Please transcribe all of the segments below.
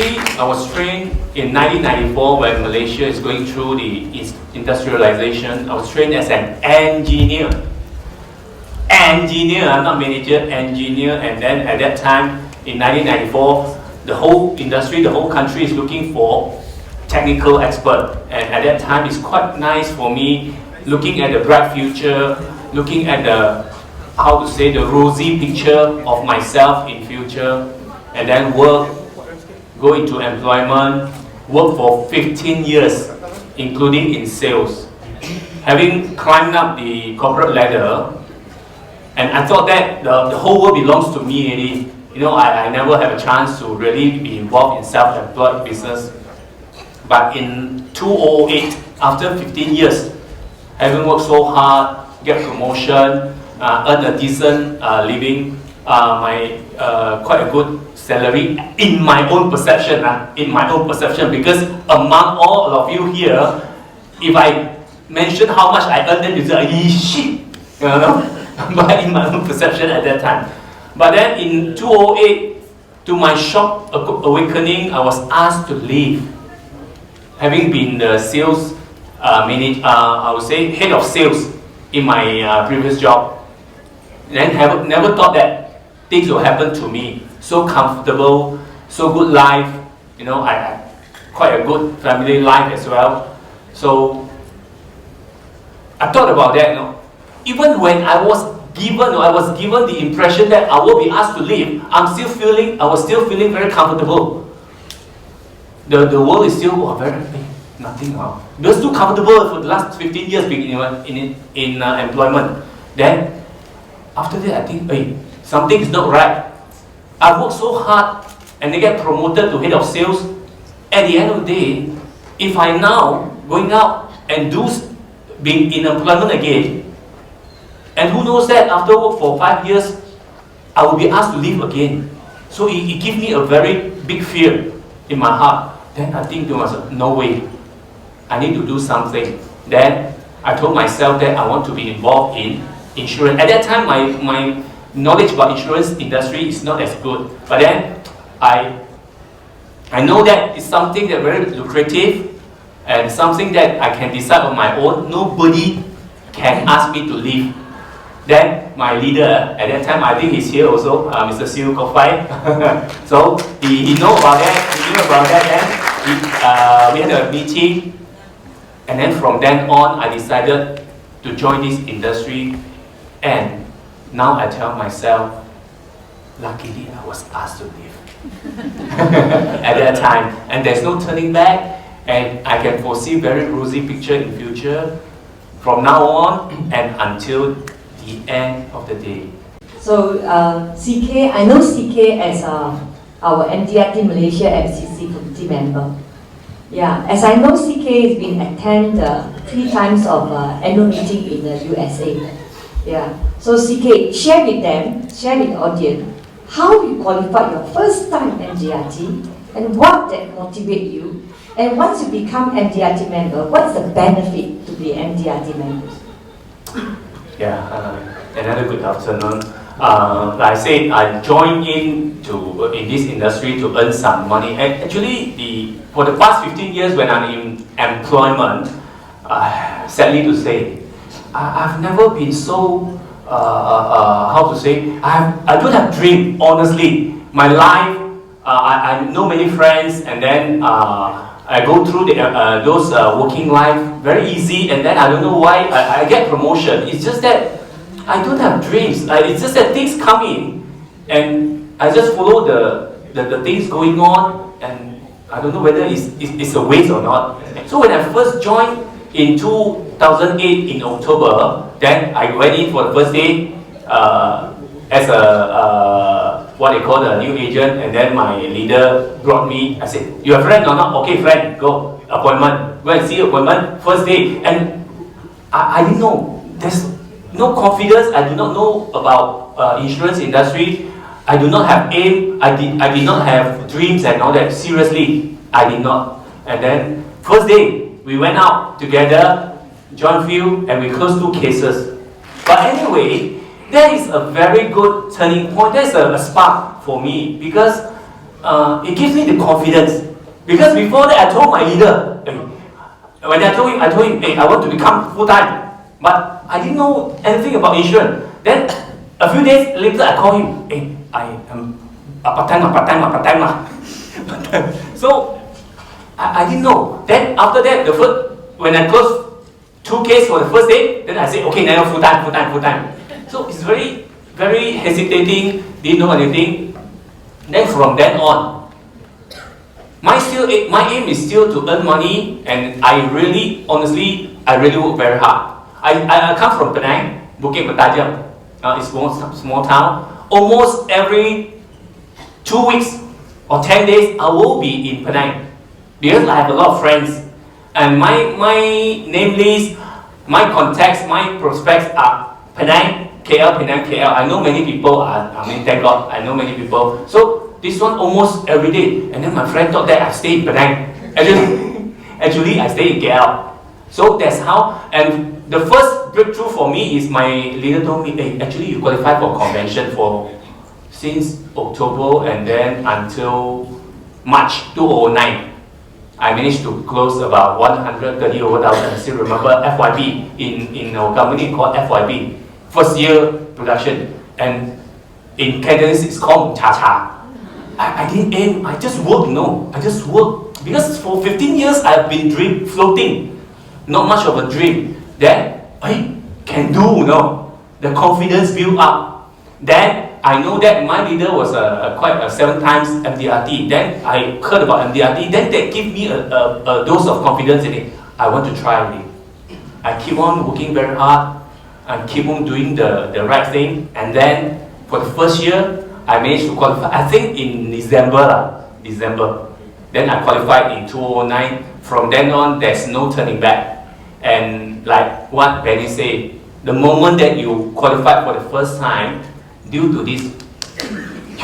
Actually, I was trained in 1994 when Malaysia is going through the industrialization. I was trained as an engineer. Engineer, I'm not manager, engineer. And then at that time, in 1994, the whole industry, the whole country is looking for technical expert. And at that time, it's quite nice for me, looking at the bright future, looking at the, how to say, the rosy picture of myself in future, and then go into employment, work for 15 years, including in sales. Having climbed up the corporate ladder, and I thought that the whole world belongs to me already. You know, I never have a chance to really be involved in self-employed business. But in 2008, after 15 years, having worked so hard, get promotion, earn a decent living, quite a good salary in my own perception, because among all of you here, if I mention how much I earned, then you say, shit, you know, but in my own perception at that time. But then in 2008, to my shock awakening, I was asked to leave. Having been the sales manager, I would say head of sales in my previous job, then never thought that things will happen to me. So comfortable, so good life, you know, I had quite a good family life as well. So I thought about that, you know. Even when I was given the impression that I will be asked to leave, I was still feeling very comfortable. The world is still very nothing. Because too comfortable for the last 15 years being in employment. Then after that, I think, hey, something is not right. I work so hard and they get promoted to head of sales. At the end of the day, if I now going out and being in employment again, and who knows that after work for 5 years, I will be asked to leave again. So it gives me a very big fear in my heart. Then I think to myself, no way, I need to do something. Then I told myself that I want to be involved in insurance. At that time, my knowledge about insurance industry is not as good. But then I know that it's something that very lucrative and something that I can decide on my own. Nobody can ask me to leave. Then my leader at that time, I think he's here also, Mr. Siu Kofai. So he know about that. He knew about that. Then we had a meeting, and then from then on, I decided to join this industry. And now I tell myself, luckily I was asked to leave at that time, and there's no turning back. And I can foresee very rosy picture in future from now on and until the end of the day. So CK, I know CK as our MDRT Malaysia MCC committee member. Yeah, as I know, CK has been attend 3 times of annual meeting in the USA. Yeah, so CK, share with the audience, how you qualified your first time MDRT and what that motivate you. And once you become MDRT member, what's the benefit to be MDRT members? Yeah, another good afternoon. Like I said, I joined in this industry to earn some money. And actually, for the past 15 years when I'm in employment, sadly to say, I've never been so, how to say, I don't have dream, honestly. My life, I know many friends, and then I go through those working life very easy, and then I don't know why I get promotion. It's just that I don't have dreams. It's just that things come in, and I just follow the things going on, and I don't know whether it's a waste or not. So when I first joined in 2008 in October, then I went in for the first day as a what they call a new agent, and then my leader brought me. I said, "You have friend or not? Okay, friend, go appointment. Go and see appointment first day." And I didn't know. There's no confidence. I do not know about insurance industry. I do not have aim. I did not have dreams and all that. Seriously, I did not. And then first day we went out together, joint field, and we closed 2 cases. But anyway, that is a very good turning point. That's a spark for me, because it gives me the confidence. Because before that, I told my leader, when I told him, hey, I want to become full-time. But I didn't know anything about insurance. Then, a few days later, I call him, hey, I am part-time. So, I didn't know. Then, after that, when I closed 2 cases for the first day, then I said, okay, now full-time. So, it's very, very hesitating, didn't know anything. Then, from then on, my aim is still to earn money, and honestly, I really work very hard. I come from Penang, Bukit Bertajam. It's a small town. Almost every 2 weeks or 10 days, I will be in Penang because I have a lot of friends, and my name list, my contacts, my prospects are Penang, KL. I know many people. Thank God, I know many people. So this one almost every day, and then my friend thought that I stay in Penang. Actually, I stay in KL. So that's how. And the first breakthrough for me is my leader told me, hey, actually you qualify for convention since October and then until March 2009. I managed to close about 130 over thousand. I still remember FYP in our company called FYP, first year production, and in Cantonese it's called Cha. I didn't aim. I just work. I just work because for 15 years I've been floating, not much of a dream. Then I can do. The confidence built up. Then I know that my leader was quite a 7 times MDRT. Then I heard about MDRT. Then that gave me a dose of confidence in it. I want to try it. I keep on working very hard. I keep on doing the right thing. And then for the first year, I managed to qualify. I think in December. Then I qualified in 2009. From then on, there's no turning back. And like what Benny said, the moment that you qualify for the first time, due to this,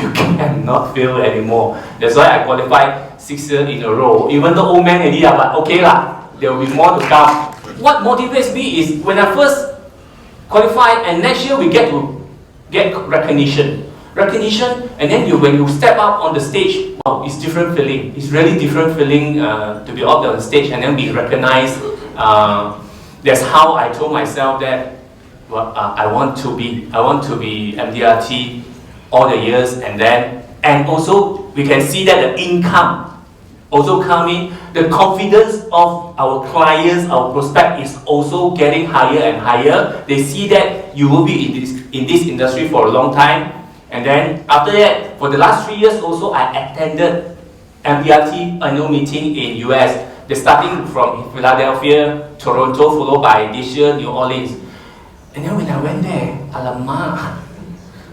you cannot fail anymore. That's why I qualified 6 years in a row. Even though old man already, but okay lah, there will be more to come. What motivates me is when I first qualified, and next year we get to get recognition, and then when you step up on the stage, wow, it's different feeling. It's really different feeling to be up on the stage and then be recognized. That's how I told myself that I want to be MDRT all the years, and also we can see that the income also coming, the confidence of our clients, our prospect is also getting higher and higher. They see that you will be in this industry for a long time, and then after that, for the last 3 years also, I attended MDRT annual meeting in US. They're starting from Philadelphia, Toronto, followed by this year New Orleans. And then when I went there, alamak,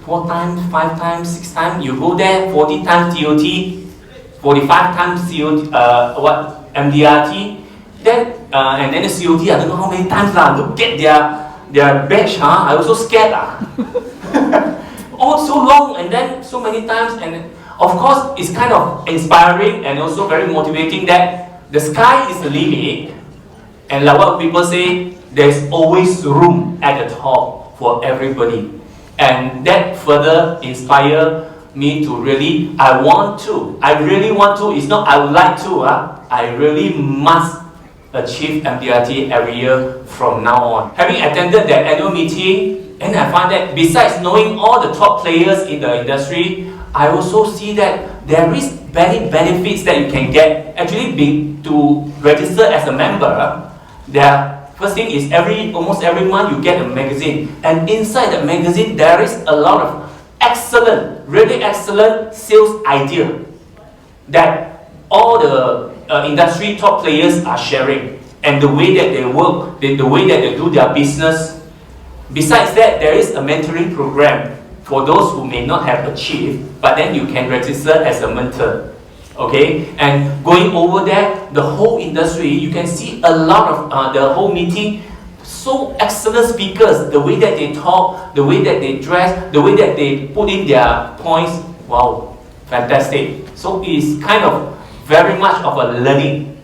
4 times, 5 times, 6 times, you go there, 40 times TOT, 45 times COT, MDRT, then, and then the COT, I don't know how many times lah. Look at their badge, I also scared Oh, so long, and then so many times, and of course, it's kind of inspiring and also very motivating that the sky is the limit, and like what people say, there's always room at the top for everybody. And that further inspire me to really, I really want to, it's not I would like to, I really must achieve MDRT every year from now on. Having attended that annual meeting, and I find that besides knowing all the top players in the industry, I also see that there is many benefits that you can get. Actually, to register as a member, first thing is almost every month you get a magazine, and inside the magazine there is a lot of really excellent sales idea that all the industry top players are sharing, and the way that they work, the way that they do their business. Besides that, there is a mentoring program for those who may not have achieved, but then you can register as a mentor. Okay, and going over there, the whole industry, you can see a lot of the whole meeting, so excellent speakers, the way that they talk, the way that they dress, the way that they put in their points, wow, fantastic. So it's kind of very much of a learning.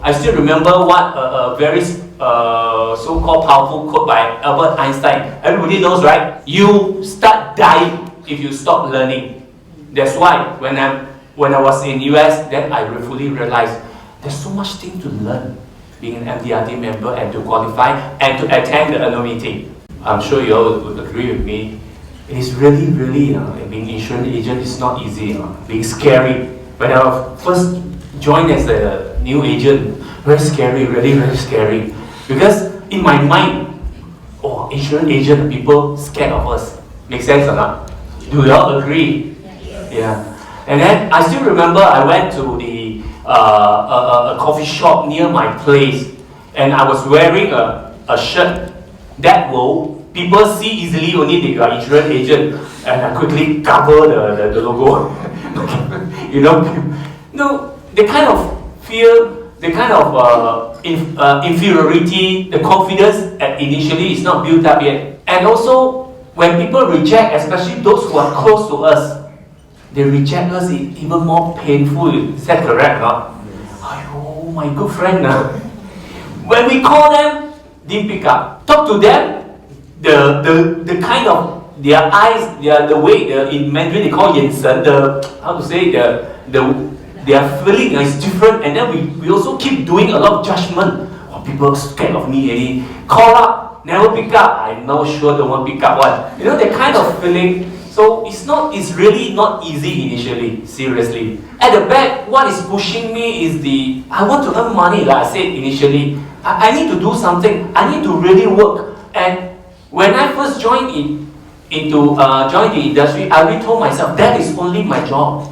I still remember what a very so-called powerful quote by Albert Einstein. Everybody knows, right? You start dying if you stop learning. That's why when I'm when I was in US, then I fully realized there's so much thing to learn being an MDRT member and to qualify and to attend the annual meeting. I'm sure you all would agree with me. It is really, being insurance agent is not easy. Being scary. When I first joined as a new agent, very scary, really, very scary. Because in my mind, oh, insurance agent, people scared of us. Make sense or not? Do you all agree? Yeah. And then I still remember I went to the a coffee shop near my place, and I was wearing a shirt that will people see easily only that you are insurance agent, and I quickly cover the logo. You know, no, the kind of fear, the kind of inferiority, the confidence initially is not built up yet. And also, when people reject, especially those who are close to us, they reject us even more painful. Is that correct? Huh? Oh, my good friend. When we call them, didn't pick up. Talk to them, the kind of their eyes, the way in Mandarin they call 眼神, how to say, their feeling is different, and then we also keep doing a lot of judgment. Oh, people are scared of me already. Call up, never pick up. I'm not sure the one pick up one. You know, that kind of feeling. So it's really not easy initially, seriously. At the back, what is pushing me is I want to earn money, like I said initially. I need to do something. I need to really work. And when I first joined joined the industry, I really told myself that is only my job.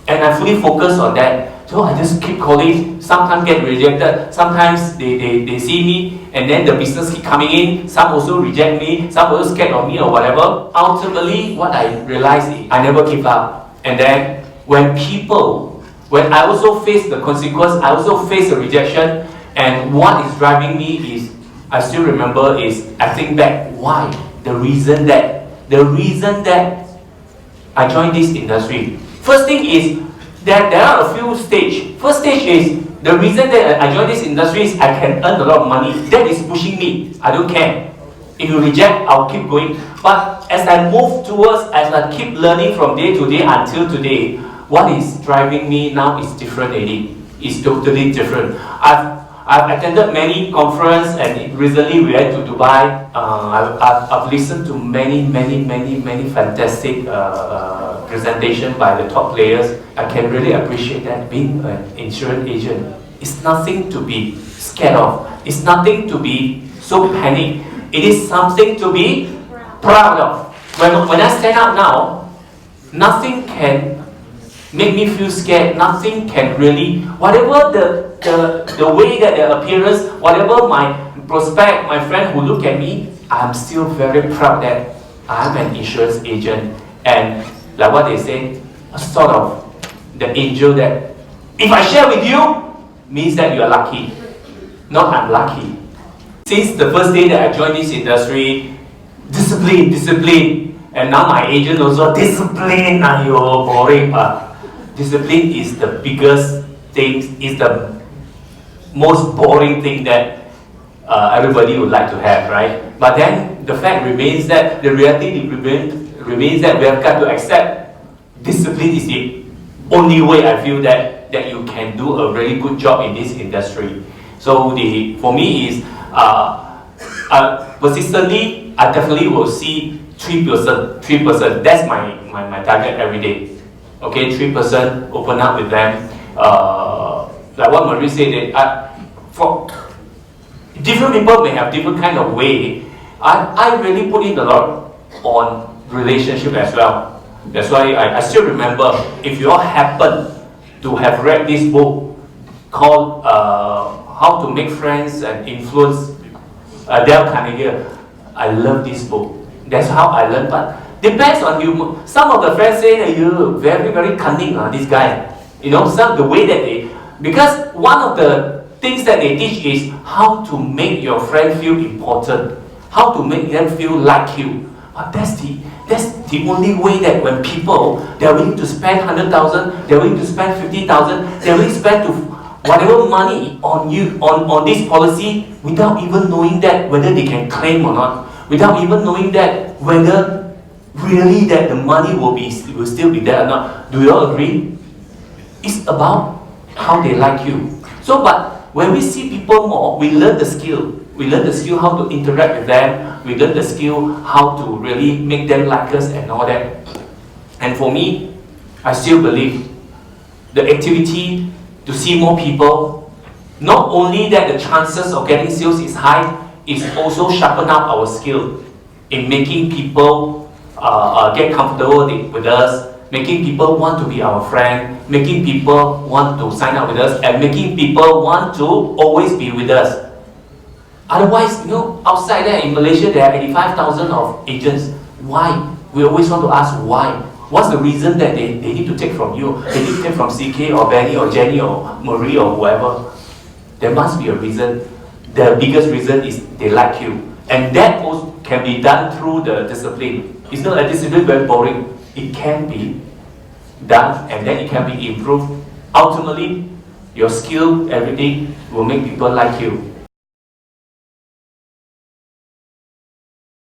And I fully focus on that. So I just keep calling, sometimes get rejected, sometimes they see me, and then the business keep coming in, some also reject me, some also scared of me or whatever. Ultimately, what I realized is I never give up. And then when I also face the consequence, I also face the rejection, and what is driving me is, I still remember is, I think back, why? The reason that I joined this industry. First thing is that there are a few stages. First stage is the reason that I joined this industry is I can earn a lot of money. That is pushing me. I don't care. If you reject, I'll keep going. But as I move towards, as I keep learning from day to day until today, what is driving me now is different already. It's totally different. I've attended many conferences, and recently we went to Dubai. I've listened to many fantastic presentations by the top players. I can really appreciate that being an insurance agent is nothing to be scared of. It's nothing to be so panicked. It is something to be proud of. When I stand up now, nothing can make me feel scared. Nothing can really, whatever the way that their appearance, whatever my prospect, my friend who look at me, I'm still very proud that I'm an insurance agent. And like what they say, a sort of the angel that if I share with you, means that you are lucky, not unlucky. Since the first day that I joined this industry, discipline, and now my agent also discipline. You're boring. Discipline is the biggest thing, is the most boring thing that everybody would like to have, right? But then the fact remains that the reality remains that we have got to accept discipline is the only way I feel that you can do a really good job in this industry. So for me is persistently, I definitely will see 3%. That's my target every day. Okay, 3%, open up with them. Like what Marie said, that for different people may have different kind of way. I really put in a lot on relationship as well. That's why I still remember, if you all happen to have read this book called How to Make Friends and Influence, Dale Carnegie, I love this book. That's how I learned. But depends on you. Some of the friends say that you're very cunning, this guy. You know, the way that because one of the things that they teach is how to make your friend feel important, how to make them feel like you. But that's the only way that when people, they're willing to spend 100,000, they're willing to spend 50,000, they're willing to spend to whatever money on you, on this policy, without even knowing that whether they can claim or not, without even knowing that whether really that the money will still be there or not. Do you all agree? It's about how they like you. So, but when we see people more, we learn the skill. We learn the skill how to interact with them. We learn the skill how to really make them like us and all that. And for me, I still believe the activity to see more people, not only that the chances of getting sales is high, it's also sharpen up our skill in making people get comfortable with us, making people want to be our friend, making people want to sign up with us, and making people want to always be with us. Otherwise, outside there in Malaysia, there are 85,000 of agents. Why? We always want to ask why. What's the reason that they need to take from you? They need to take from CK or Benny or Jenny or Marie or whoever. There must be a reason. The biggest reason is they like you. And that also can be done through the discipline. It's not a discipline very boring. It can be done and then it can be improved. Ultimately, your skill, everything will make people like you.